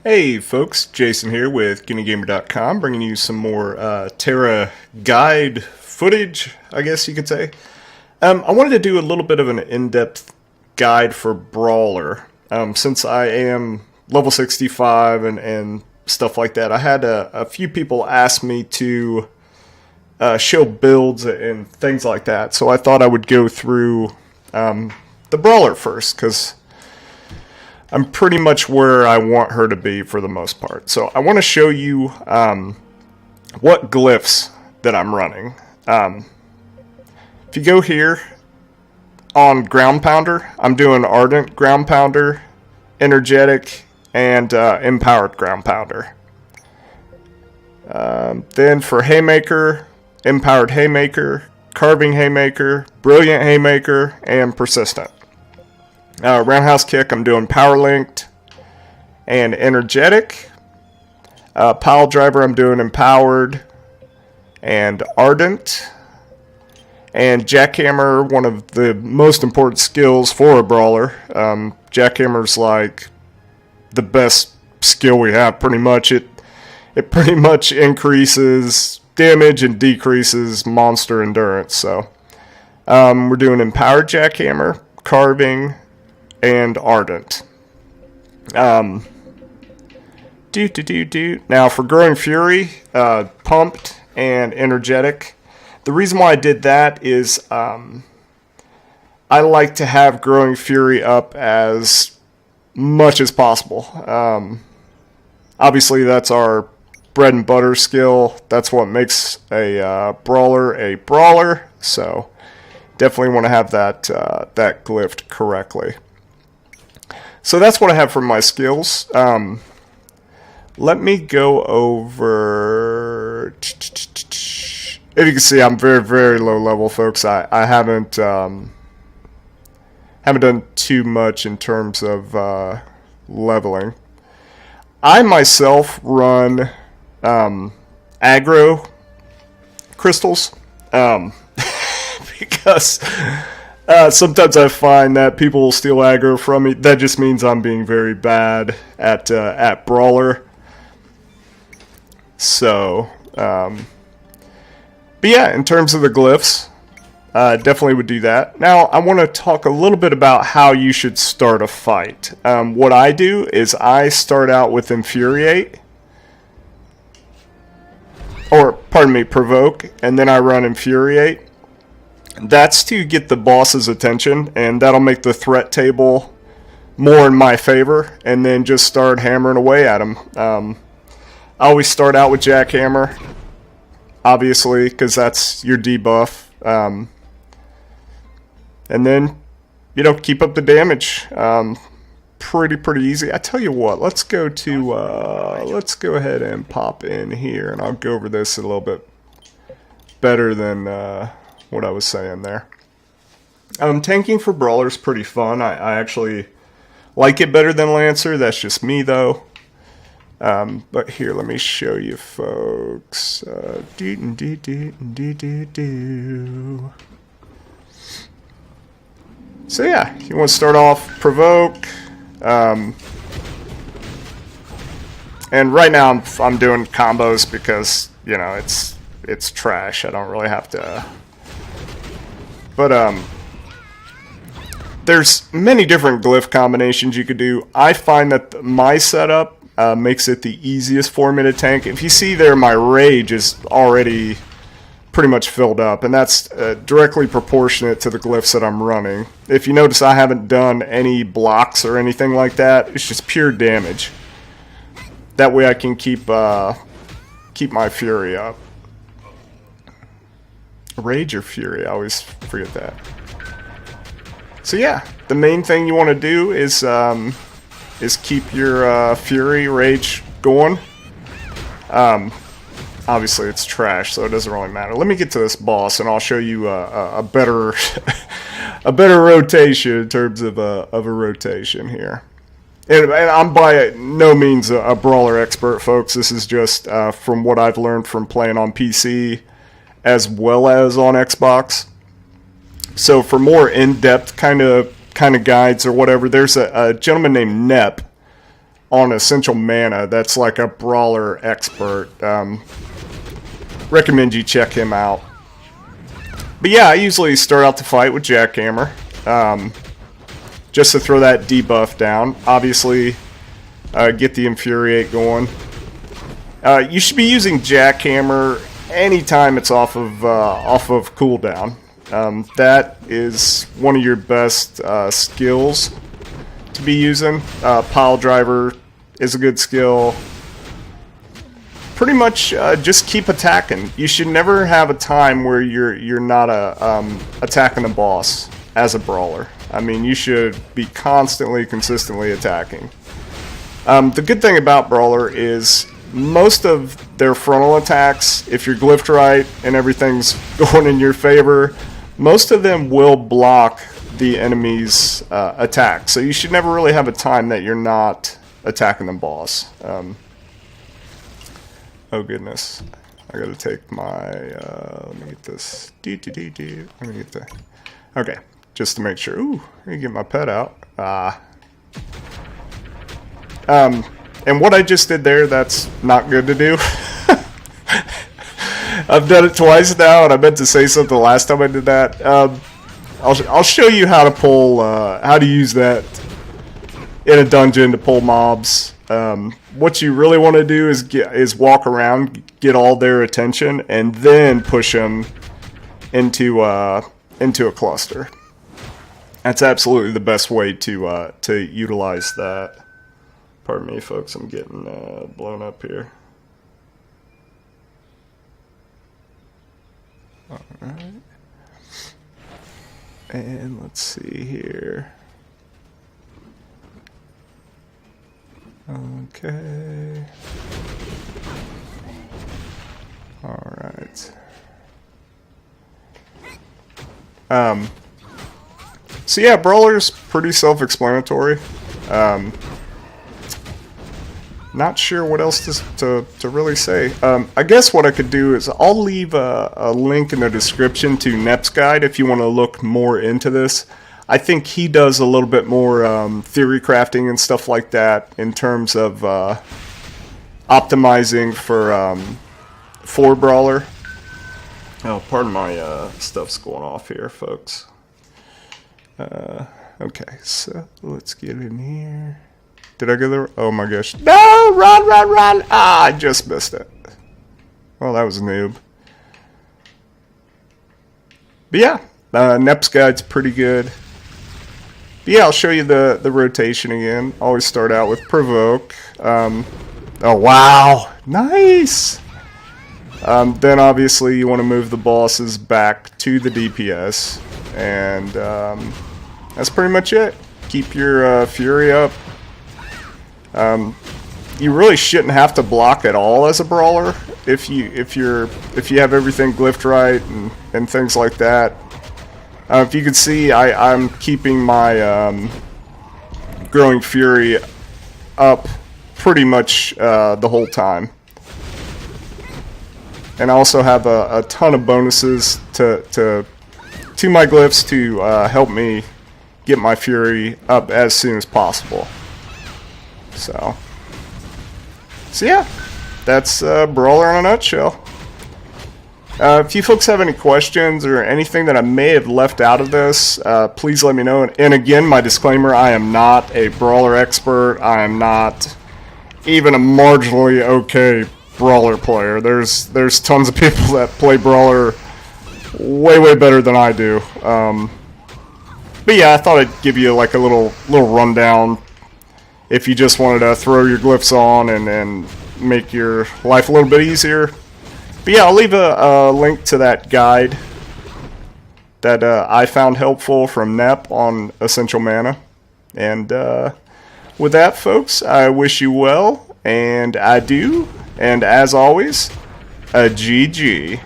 Hey folks, Jason here with GuineaGamer.com, bringing you some more Tera guide footage, I guess you could say. I wanted to do a little bit of an in-depth guide for Brawler. Since I am level 65 and stuff like that, I had a few people ask me to show builds and things like that, so I thought I would go through the Brawler first, because I'm pretty much where I want her to be for the most part. So I want to show you what glyphs that I'm running. If you go here on Ground Pounder, I'm doing Ardent Ground Pounder, Energetic, and Empowered Ground Pounder. Then for Haymaker, Empowered Haymaker, Carving Haymaker, Brilliant Haymaker, and Persistent. Roundhouse Kick, I'm doing Power Linked and Energetic. Pile Driver, I'm doing Empowered and Ardent. And Jackhammer, one of the most important skills for a Brawler. Jackhammer's like the best skill we have, pretty much. It pretty much increases damage and decreases monster endurance. So we're doing Empowered Jackhammer, Carving, and Ardent. Now for Growing Fury, Pumped and Energetic. The reason why I did that is I like to have Growing Fury up as much as possible. Obviously that's our bread and butter skill. That's what makes a brawler. So definitely want to have that glyphed correctly. So that's what I have for my skills. Let me go over. If you can see, I'm very, very low level, folks. I haven't done too much in terms of leveling. I myself run aggro crystals because. Sometimes I find that people will steal aggro from me. That just means I'm being very bad at Brawler. So, but yeah, in terms of the glyphs, definitely would do that. Now, I want to talk a little bit about how you should start a fight. What I do is I start out with Infuriate, or pardon me, Provoke, and then I run Infuriate. That's to get the boss's attention, and that'll make the threat table more in my favor, and then just start hammering away at him. I always start out with Jackhammer, obviously, because that's your debuff. And then, keep up the damage. Pretty easy. I tell you what, let's go ahead and pop in here, and I'll go over this a little bit better than what I was saying there. Tanking for Brawler is pretty fun. I actually like it better than Lancer. That's just me, though. But here, let me show you, folks. So yeah, you want to start off Provoke. And right now I'm doing combos because it's trash. I don't really have to. But there's many different glyph combinations you could do. I find that my setup makes it the easiest for me to tank. If you see there, my rage is already pretty much filled up, and that's directly proportionate to the glyphs that I'm running. If you notice, I haven't done any blocks or anything like that. It's just pure damage. That way I can keep my fury up. Rage or Fury, I always forget that. So yeah, the main thing you want to do is keep your Fury, Rage going. Obviously it's trash, so it doesn't really matter. Let me get to this boss, and I'll show you a better a better rotation in terms of a rotation here. And I'm by no means a Brawler expert, folks. This is just from what I've learned from playing on PC as well as on Xbox. So for more in-depth kind of guides or whatever, there's a gentleman named Nep on Essential Mana that's like a brawler expert. Recommend you check him out. But yeah, I usually start out the fight with Jackhammer, just to throw that debuff down. Obviously, get the Infuriate going. You should be using Jackhammer anytime it's off of cooldown. That is one of your best skills to be using. Pile Driver is a good skill. Pretty much just keep attacking. You should never have a time where you're not attacking the boss as a brawler. I mean, you should be consistently attacking. The good thing about brawler is most of their frontal attacks, if you're glyphed right and everything's going in your favor, most of them will block the enemy's attack. So you should never really have a time that you're not attacking the boss. Oh goodness, I gotta take my, let me get this, let me get the, okay, just to make sure. Ooh, let me get my pet out. And what I just did there, that's not good to do. I've done it twice now, and I meant to say something last time I did that. I'll show you how to pull, how to use that in a dungeon to pull mobs. What you really want to do is walk around, get all their attention, and then push them into a cluster. That's absolutely the best way to utilize that. Pardon me, folks. I'm getting blown up here. All right. And let's see here. Okay. All right. So yeah, Brawler's pretty self-explanatory. Not sure what else to really say. I guess what I could do is I'll leave a link in the description to Nep's guide if you want to look more into this. I think he does a little bit more theory crafting and stuff like that in terms of optimizing for Brawler. Oh, pardon my stuff's going off here, folks. Okay, so let's get in here. Did I go there? Oh my gosh. No! Run, run, run! Ah, I just missed it. Well, that was a noob. But yeah, Nep's guide's pretty good. But yeah, I'll show you the rotation again. Always start out with Provoke. Oh, wow! Nice! Then obviously you want to move the bosses back to the DPS. And that's pretty much it. Keep your Fury up. You really shouldn't have to block at all as a brawler if you have everything glyphed right and things like that. If you can see, I'm keeping my growing fury up pretty much the whole time, and I also have a ton of bonuses to my glyphs to help me get my fury up as soon as possible. So yeah, that's Brawler in a nutshell. If you folks have any questions or anything that I may have left out of this, please let me know. And again, my disclaimer, I am not a Brawler expert. I am not even a marginally okay Brawler player. There's tons of people that play Brawler way better than I do. But yeah, I thought I'd give you like a little rundown if you just wanted to throw your glyphs on and make your life a little bit easier. But yeah, I'll leave a link to that guide that I found helpful from Nep on Essential Mana. And with that, folks, I wish you well, and I do. And as always, a GG.